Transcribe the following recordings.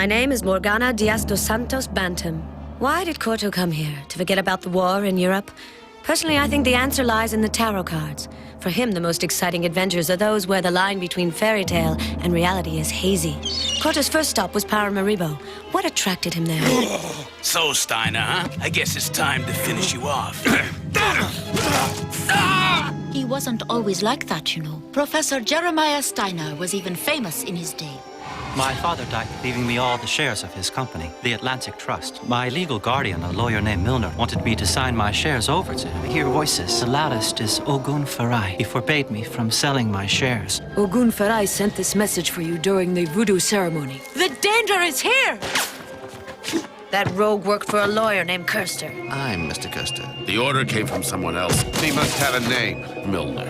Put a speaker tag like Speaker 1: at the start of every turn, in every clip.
Speaker 1: My name is Morgana Diaz dos Santos Bantam. Why did Corto come here? To forget about the war in Europe? Personally, I think the answer lies in the tarot cards. For him, the most exciting adventures are those where the line between fairy tale and reality is hazy. Corto's first stop was Paramaribo. What attracted him there?
Speaker 2: So, Steiner, huh? I guess it's time to finish you off.
Speaker 3: He wasn't always like that, you know. Professor Jeremiah Steiner was even famous in his day.
Speaker 4: My father died, leaving me all the shares of his company, the Atlantic Trust. My legal guardian, a lawyer named Milner, wanted me to sign my shares over to him. I hear voices. The loudest is Ogun Farai. He forbade me from selling my shares.
Speaker 5: Ogun Farai sent this message for you during the voodoo ceremony. The danger is here!
Speaker 1: That rogue worked for a lawyer named Kirster.
Speaker 6: I'm Mr. Custer. The order came from someone else. He must have a name. Milner.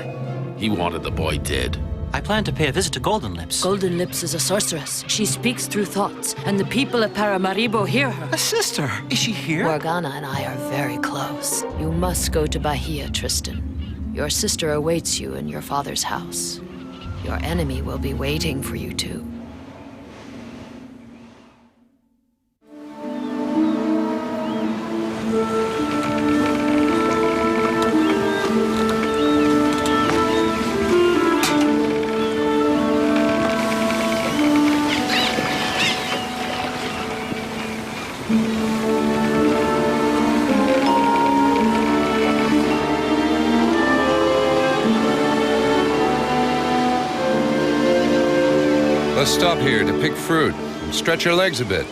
Speaker 6: He wanted the boy dead.
Speaker 4: I plan to pay a visit to Golden Lips.
Speaker 5: Golden Lips is a sorceress. She speaks through thoughts, and the people of Paramaribo hear her.
Speaker 4: A sister? Is she here?
Speaker 5: Morgana and I are very close. You must go to Bahia, Tristan. Your sister awaits you in your father's house. Your enemy will be waiting for you too.
Speaker 7: Let's stop here to pick fruit and stretch your legs a bit.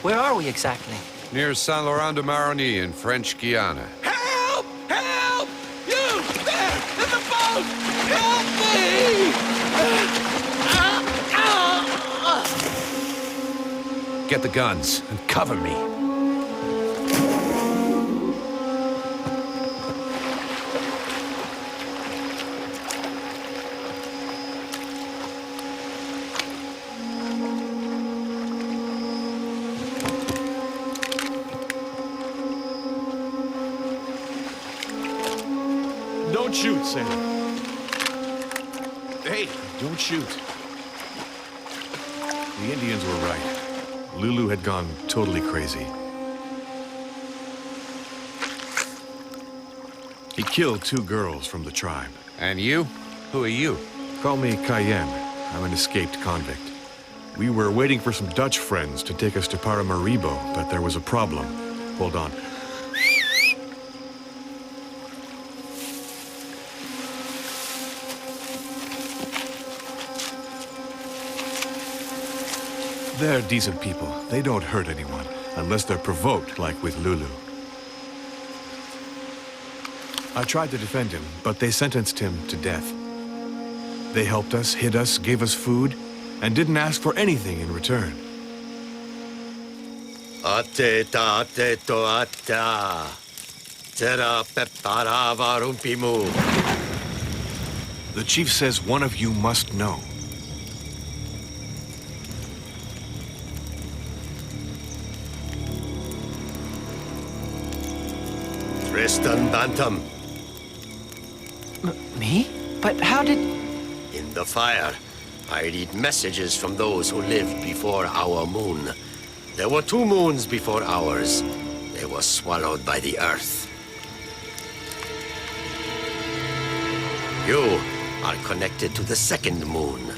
Speaker 4: Where are we exactly?
Speaker 7: Near Saint Laurent de Maroni in French Guiana.
Speaker 2: Help! Help! You! There! In the boat! Help me!
Speaker 7: Get the guns and cover me.
Speaker 8: Don't shoot, Sam. Hey, don't shoot. The Indians were right. Lulu had gone totally crazy. He killed 2 girls from the tribe.
Speaker 7: And you? Who are you?
Speaker 8: Call me Cayenne. I'm an escaped convict. We were waiting for some Dutch friends to take us to Paramaribo, but there was a problem. Hold on. They're decent people. They don't hurt anyone, unless they're provoked, like with Lulu. I tried to defend him, but they sentenced him to death. They helped us, hid us, gave us food, and didn't ask for anything in return.
Speaker 9: Ate ta te to ata. Tera pepara varumpimu.
Speaker 8: The chief says one of you must know.
Speaker 9: Tristan Bantam.
Speaker 4: Me? But how did...
Speaker 9: In the fire, I read messages from those who lived before our moon. There were 2 moons before ours. They were swallowed by the earth. You are connected to the 2nd moon.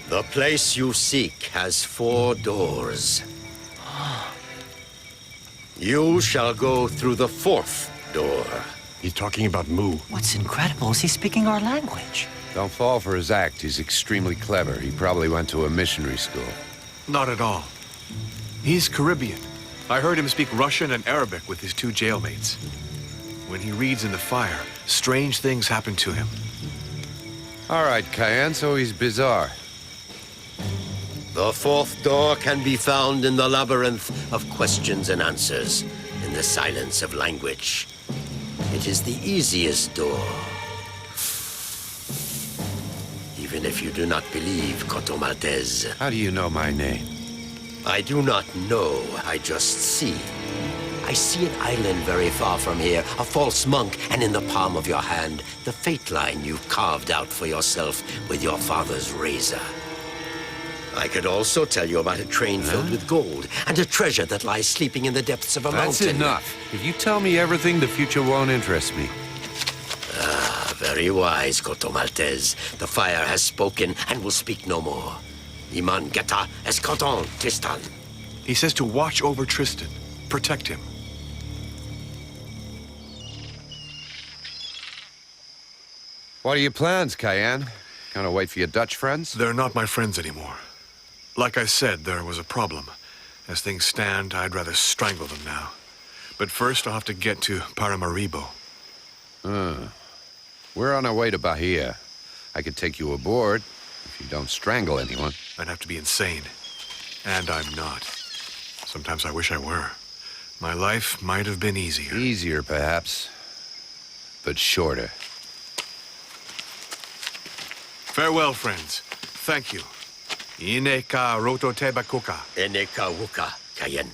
Speaker 9: The place you seek has 4 doors. You shall go through the 4th door.
Speaker 8: He's talking about Mu.
Speaker 4: What's incredible is he's speaking our language.
Speaker 7: Don't fall for his act. He's extremely clever. He probably went to a missionary school.
Speaker 8: Not at all. He's Caribbean. I heard him speak Russian and Arabic with his 2 jailmates. When he reads in the fire, strange things happen to him.
Speaker 7: All right, Cayenne, so he's bizarre.
Speaker 9: The 4th door can be found in the labyrinth of questions and answers, in the silence of language. It is the easiest door. even if you do not believe, Corto Maltese.
Speaker 7: How do you know my name?
Speaker 9: I do not know, I just see. I see an island very far from here, a false monk, and in the palm of your hand, the fate line you've carved out for yourself with your father's razor. I could also tell you about a train filled with gold, and a treasure that lies sleeping in the depths of a
Speaker 7: That's
Speaker 9: mountain.
Speaker 7: enough. If you tell me everything, the future won't interest me.
Speaker 9: Very wise, Corto Maltese. The fire has spoken and will speak no more. Iman geta escoton, Tristan.
Speaker 8: He says to watch over Tristan. Protect him.
Speaker 7: What are your plans, Cayenne? Gonna wait for your Dutch friends?
Speaker 8: They're not my friends anymore. Like I said, there was a problem. As things stand, I'd rather strangle them now. But first, I'll have to get to Paramaribo.
Speaker 7: We're on our way to Bahia. I could take you aboard, if you don't strangle anyone.
Speaker 8: I'd have to be insane. And I'm not. Sometimes I wish I were. My life might have been easier.
Speaker 7: Easier, perhaps, but shorter.
Speaker 8: Farewell, friends. Thank you. Ine ka roto teba kuka.
Speaker 9: Eneka wuka, Cayenne.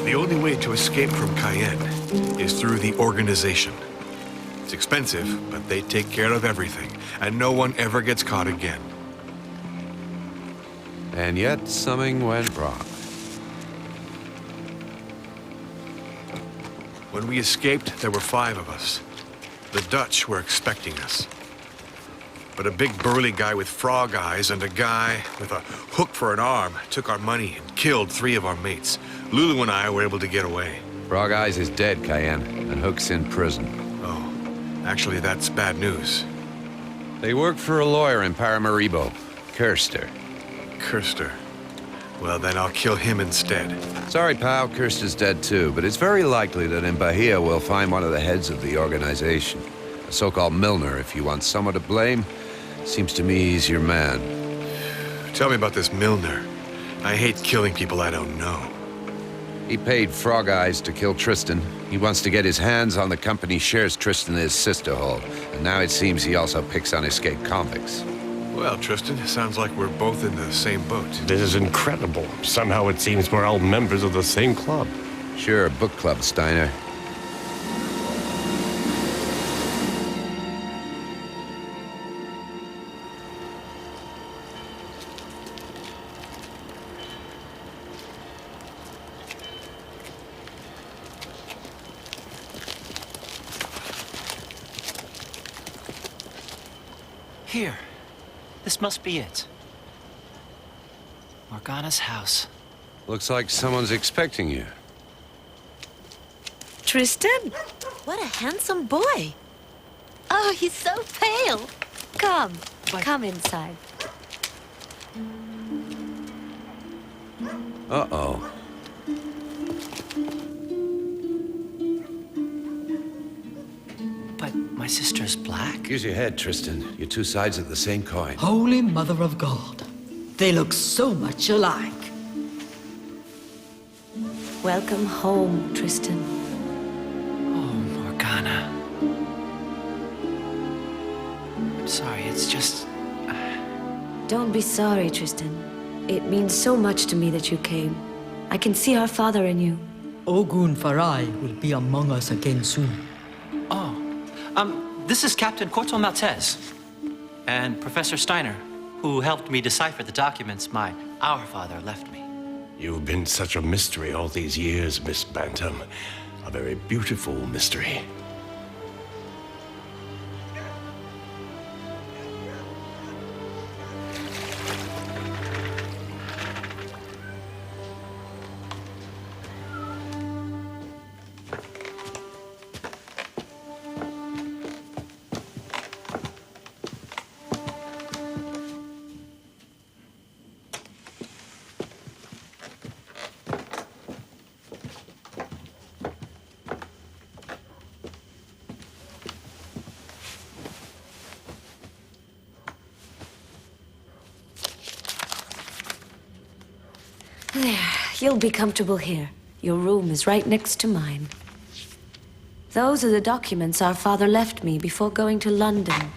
Speaker 8: The only way to escape from Cayenne is through the organization. It's expensive, but they take care of everything, and no one ever gets caught again.
Speaker 7: And yet, something went wrong.
Speaker 8: When we escaped, there were 5 of us. The Dutch were expecting us. But a big burly guy with frog eyes and a guy with a hook for an arm took our money and killed 3 of our mates. Lulu and I were able to get away.
Speaker 7: Frog Eyes is dead, Cayenne, and Hook's in prison.
Speaker 8: Oh, actually, that's bad news.
Speaker 7: They work for a lawyer in Paramaribo, Kirster.
Speaker 8: Kirster. Well, then I'll kill him instead.
Speaker 7: Sorry, pal, Kirster's dead too, but it's very likely that in Bahia we'll find one of the heads of the organization. A so-called Milner, if you want someone to blame. Seems to me he's your man.
Speaker 8: Tell me about this Milner. I hate killing people I don't know.
Speaker 7: He paid Frog Eyes to kill Tristan. He wants to get his hands on the company shares Tristan his sister hold. And now it seems he also picks on escaped convicts.
Speaker 8: Well, Tristan, it sounds like we're both in the same boat.
Speaker 10: This is incredible. Somehow it seems we're all members of the same club.
Speaker 7: Sure, book club, Steiner.
Speaker 4: Here. This must be it. Morgana's house.
Speaker 7: Looks like someone's expecting you.
Speaker 1: Tristan?
Speaker 3: What a handsome boy. Oh, he's so pale.
Speaker 1: Come. Come inside.
Speaker 7: Uh-oh.
Speaker 4: But my sister's black.
Speaker 7: Use your head, Tristan. You're 2 sides of the same coin.
Speaker 11: Holy Mother of God. They look so much alike.
Speaker 1: Welcome home, Tristan.
Speaker 4: Oh, Morgana. I'm sorry, it's just...
Speaker 1: Don't be sorry, Tristan. It means so much to me that you came. I can see our father in you.
Speaker 11: Ogun Farai will be among us again soon.
Speaker 4: This is Captain Corto Maltese and Professor Steiner, who helped me decipher the documents our father left me.
Speaker 10: You've been such a mystery all these years, Miss Bantam. A very beautiful mystery.
Speaker 1: You'll be comfortable here. Your room is right next to mine. Those are the documents our father left me before going to London.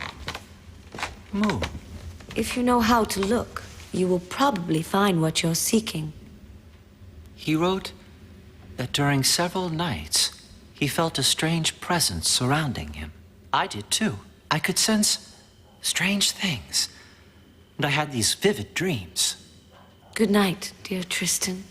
Speaker 4: Moo.
Speaker 1: If you know how to look, you will probably find what you're seeking.
Speaker 4: He wrote that during several nights, he felt a strange presence surrounding him. I did too. I could sense strange things. And I had these vivid dreams.
Speaker 1: Good night, dear Tristan.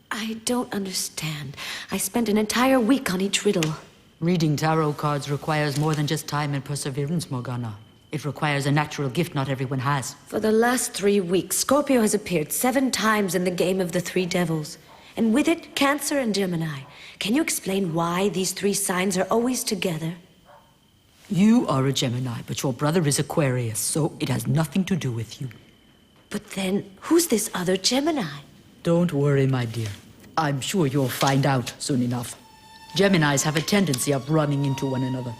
Speaker 1: I don't understand. I spent an entire week on each riddle.
Speaker 11: Reading tarot cards requires more than just time and perseverance, Morgana. It requires a natural gift not everyone has.
Speaker 1: For the last 3 weeks, Scorpio has appeared 7 times in the game of the 3 devils. And with it, Cancer and Gemini. Can you explain why these 3 signs are always together?
Speaker 11: You are a Gemini, but your brother is Aquarius, so it has nothing to do with you.
Speaker 1: But then, who's this other Gemini?
Speaker 11: Don't worry, my dear. I'm sure you'll find out soon enough. Geminis have a tendency of running into one another.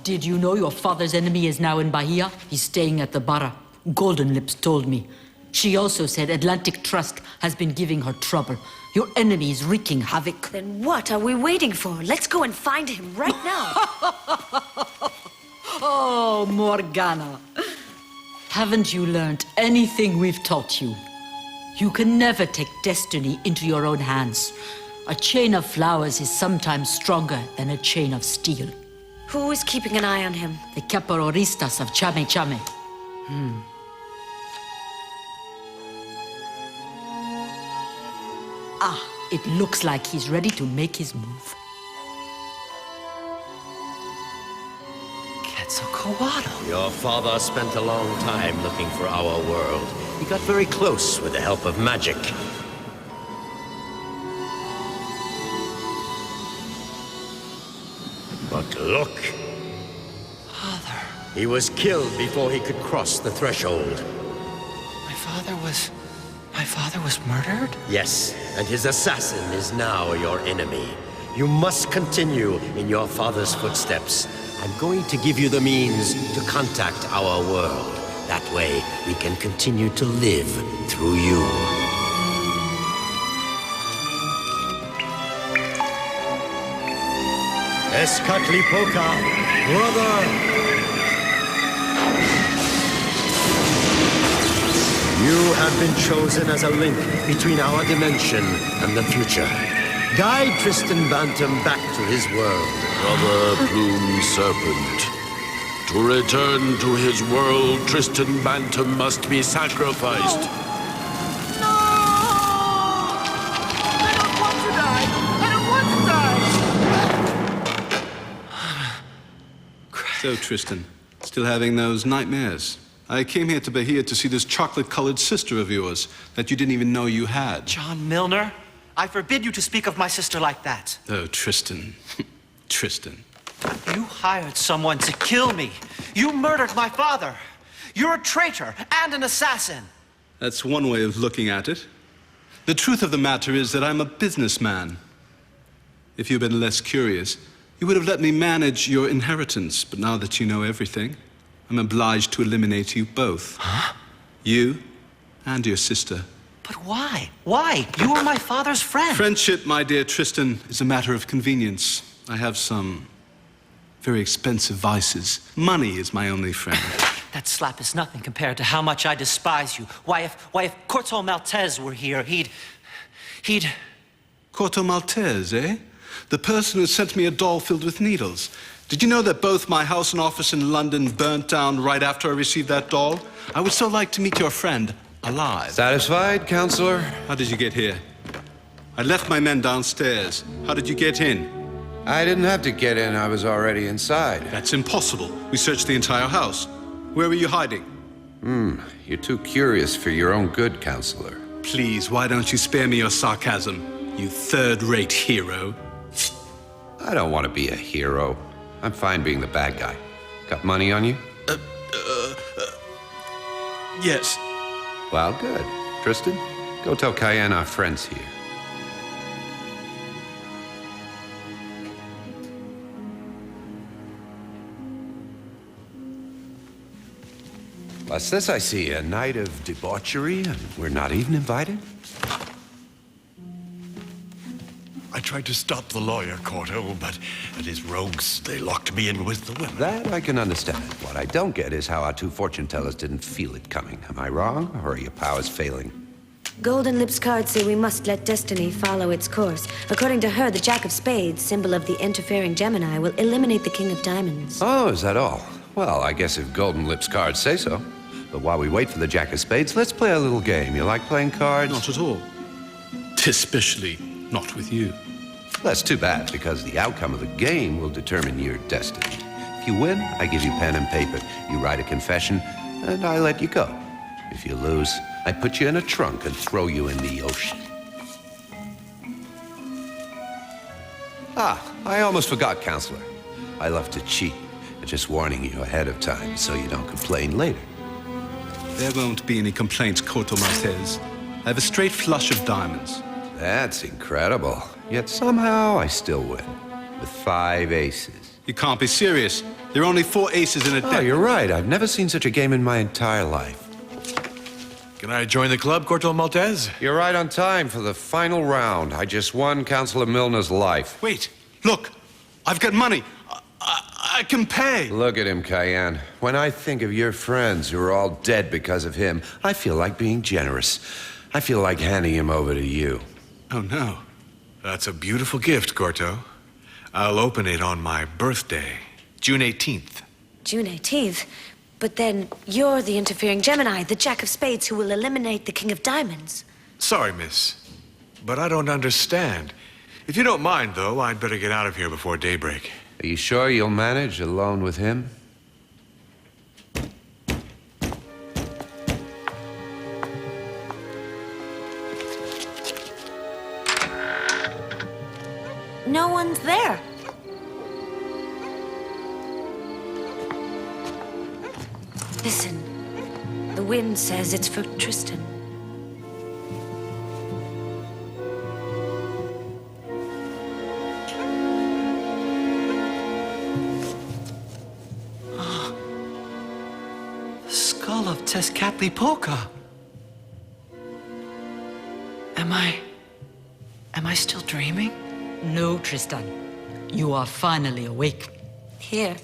Speaker 11: Did you know your father's enemy is now in Bahia? He's staying at the Barra. Golden Lips told me. She also said Atlantic Trust has been giving her trouble. Your enemy is wreaking havoc.
Speaker 1: Then what are we waiting for? Let's go and find him right now.
Speaker 11: Oh, Morgana. Haven't you learned anything we've taught you? You can never take destiny into your own hands. A chain of flowers is sometimes stronger than a chain of steel.
Speaker 1: Who is keeping an eye on him?
Speaker 11: The caporristas of Chame Chame. Ah, it looks like he's ready to make his move.
Speaker 4: Quetzalcoatl.
Speaker 9: Your father spent a long time looking for our world. He got very close with the help of magic. But look.
Speaker 4: Father.
Speaker 9: He was killed before he could cross the threshold.
Speaker 4: My father was murdered?
Speaker 9: Yes, and his assassin is now your enemy. You must continue in your father's footsteps. I'm going to give you the means to contact our world. That way, we can continue to live through you. Escatlipoca, brother! You have been chosen as a link between our dimension and the future. Guide Tristan Bantam back to his world.
Speaker 6: Brother Plume Serpent. To return to his world, Tristan Bantam must be sacrificed.
Speaker 2: No! I don't want to die! I don't want to die!
Speaker 12: So, Tristan, still having those nightmares? I came here to Bahia to see this chocolate-colored sister of yours that you didn't even know you had.
Speaker 4: John Milner, I forbid you to speak of my sister like that.
Speaker 12: Oh, Tristan. Tristan.
Speaker 4: You hired someone to kill me. You murdered my father. You're a traitor and an assassin.
Speaker 12: That's one way of looking at it. The truth of the matter is that I'm a businessman. If you'd been less curious, you would have let me manage your inheritance. But now that you know everything, I'm obliged to eliminate you both.
Speaker 4: Huh?
Speaker 12: You and your sister.
Speaker 4: But why? Why? You were my father's friend.
Speaker 12: Friendship, my dear Tristan, is a matter of convenience. I have some very expensive vices. Money is my only friend.
Speaker 4: That slap is nothing compared to how much I despise you. Why, if Corto Maltese were here, he'd...
Speaker 12: Corto Maltese, eh? The person who sent me a doll filled with needles. Did you know that both my house and office in London burnt down right after I received that doll? I would so like to meet your friend alive.
Speaker 7: Satisfied, counselor?
Speaker 12: How did you get here? I left my men downstairs. How did you get in?
Speaker 7: I didn't have to get in. I was already inside.
Speaker 12: That's impossible. We searched the entire house. Where were you hiding?
Speaker 7: You're too curious for your own good, counselor.
Speaker 12: Please, why don't you spare me your sarcasm, you third-rate hero?
Speaker 7: I don't want to be a hero. I'm fine being the bad guy. Got money on you?
Speaker 12: Yes.
Speaker 7: Well, good. Tristan, Go tell Cayenne our friend's here. What's this I see? A night of debauchery, and we're not even invited?
Speaker 10: I tried to stop the lawyer, Corto, but his rogues, they locked me in with the women.
Speaker 7: That I can understand. What I don't get is how our two fortune tellers didn't feel it coming. Am I wrong, or are your powers failing?
Speaker 1: Golden Lips cards say we must let destiny follow its course. According to her, the Jack of Spades, symbol of the interfering Gemini, will eliminate the King of Diamonds.
Speaker 7: Oh, is that all? Well, I guess if Golden Lips cards say so. But while we wait for the Jack of Spades, let's play a little game. You like playing cards?
Speaker 12: Not at all. Especially not with you.
Speaker 7: That's too bad, because the outcome of the game will determine your destiny. If you win, I give you pen and paper. You write a confession, and I let you go. If you lose, I put you in a trunk and throw you in the ocean. Ah, I almost forgot, Counselor. I love to cheat. Just warning you ahead of time so you don't complain later.
Speaker 12: There won't be any complaints, Corto Maltese. I have a straight flush of diamonds.
Speaker 7: That's incredible. Yet somehow I still win. With 5 aces.
Speaker 12: You can't be serious. There are only 4 aces in a deck.
Speaker 7: Oh, you're right. I've never seen such a game in my entire life.
Speaker 8: Can I join the club, Corto Maltese?
Speaker 7: You're right on time for the final round. I just won Counselor Milner's life.
Speaker 12: Wait, look. I've got money. I can pay.
Speaker 7: Look at him, Cayenne. When I think of your friends who are all dead because of him, I feel like being generous. I feel like handing him over to you.
Speaker 12: Oh, no.
Speaker 8: That's a beautiful gift, Corto. I'll open it on my birthday, June 18th.
Speaker 1: June 18th? But then you're the interfering Gemini, the Jack of Spades, who will eliminate the King of Diamonds.
Speaker 8: Sorry, miss, but I don't understand. If you don't mind, though, I'd better get out of here before daybreak.
Speaker 7: Are you sure you'll manage alone with him?
Speaker 1: No one's there. Listen, the wind says it's for Tristan.
Speaker 4: Skull of Tezcatlipoca. Am I still dreaming?
Speaker 11: No, Tristan. You are finally awake.
Speaker 1: Here.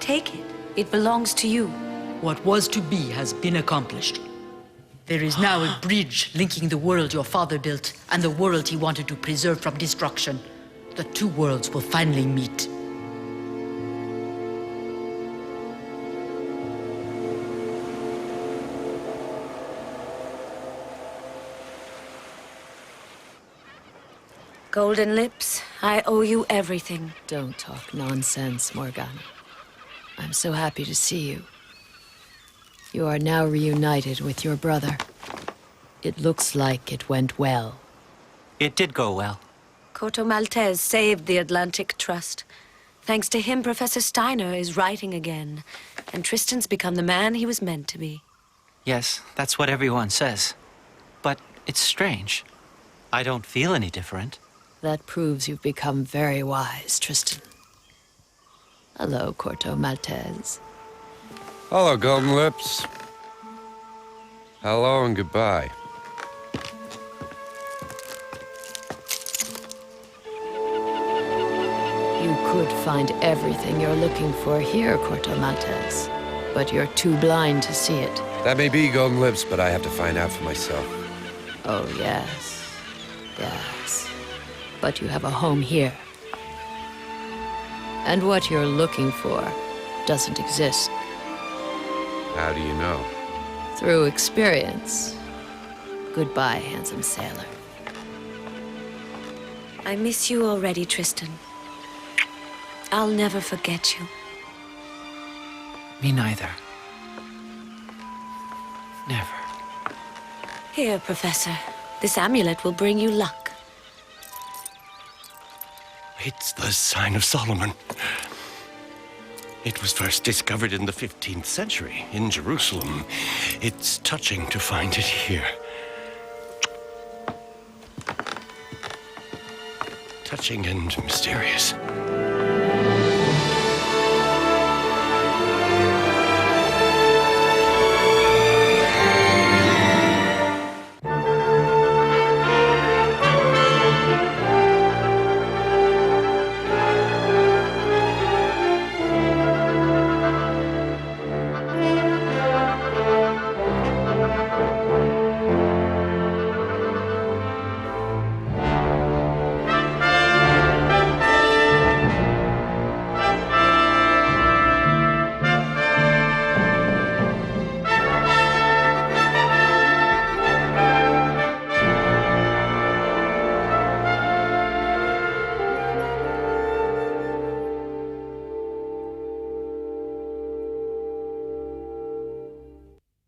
Speaker 1: Take it. It belongs to you.
Speaker 11: What was to be has been accomplished. There is now a bridge linking the world your father built and the world he wanted to preserve from destruction. The two worlds will finally meet.
Speaker 1: Golden Lips, I owe you everything.
Speaker 5: Don't talk nonsense, Morgana. I'm so happy to see you. You are now reunited with your brother. It looks like it went well.
Speaker 4: It did go well.
Speaker 1: Corto Maltese saved the Atlantic Trust. Thanks to him, Professor Steiner is writing again. And Tristan's become the man he was meant to be.
Speaker 4: Yes, that's what everyone says. But it's strange. I don't feel any different.
Speaker 5: That proves you've become very wise, Tristan. Hello, Corto Maltese.
Speaker 7: Hello, Golden Lips. Hello and goodbye.
Speaker 5: You could find everything you're looking for here, Corto Maltese. But you're too blind to see it.
Speaker 7: That may be, Golden Lips, but I have to find out for myself.
Speaker 5: Oh, yes. Yes. But you have a home here. And what you're looking for doesn't exist.
Speaker 7: How do you know?
Speaker 5: Through experience. Goodbye, handsome sailor.
Speaker 1: I miss you already, Tristan. I'll never forget you.
Speaker 4: Me neither. Never.
Speaker 1: Here, Professor. This amulet will bring you luck.
Speaker 10: It's the sign of Solomon. It was first discovered in the 15th century in Jerusalem. It's touching to find it here. Touching and mysterious.